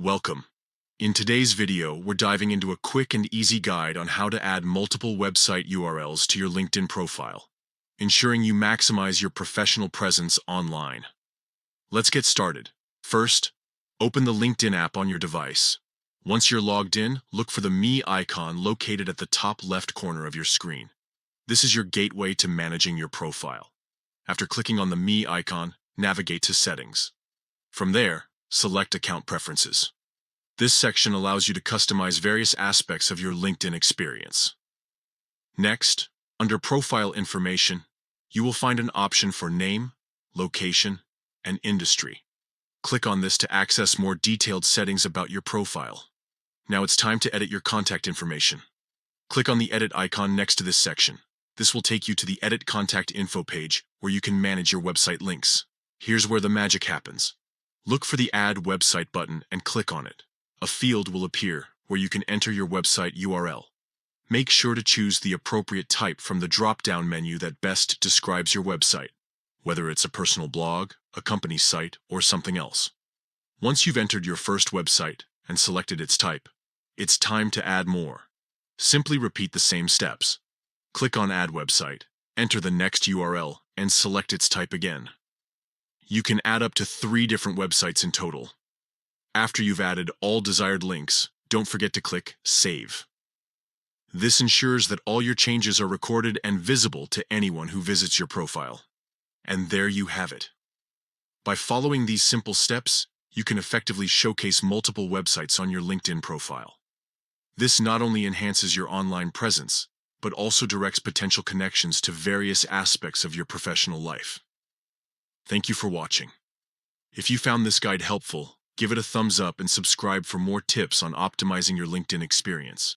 Welcome. In today's video, we're diving into a quick and easy guide on how to add multiple website URLs to your LinkedIn profile, ensuring you maximize your professional presence online. Let's get started. First, open the LinkedIn app on your device. Once you're logged in, look for the Me icon located at the top left corner of your screen. This is your gateway to managing your profile. After clicking on the Me icon, navigate to Settings. From there, select Account Preferences. This section allows you to customize various aspects of your LinkedIn experience. Next, under Profile Information, you will find an option for name, location, and industry. Click on this to access more detailed settings about your profile. Now it's time to edit your contact information. Click on the Edit icon next to this section. This will take you to the Edit Contact Info page where you can manage your website links. Here's where the magic happens. Look for the Add Website button and click on it. A field will appear where you can enter your website URL. Make sure to choose the appropriate type from the drop-down menu that best describes your website, whether it's a personal blog, a company site, or something else. Once you've entered your first website and selected its type, it's time to add more. Simply repeat the same steps. Click on Add Website, enter the next URL, and select its type again. You can add up to 3 different websites in total. After you've added all desired links, don't forget to click Save. This ensures that all your changes are recorded and visible to anyone who visits your profile. And there you have it. By following these simple steps, you can effectively showcase multiple websites on your LinkedIn profile. This not only enhances your online presence, but also directs potential connections to various aspects of your professional life. Thank you for watching. If you found this guide helpful, give it a thumbs up and subscribe for more tips on optimizing your LinkedIn experience.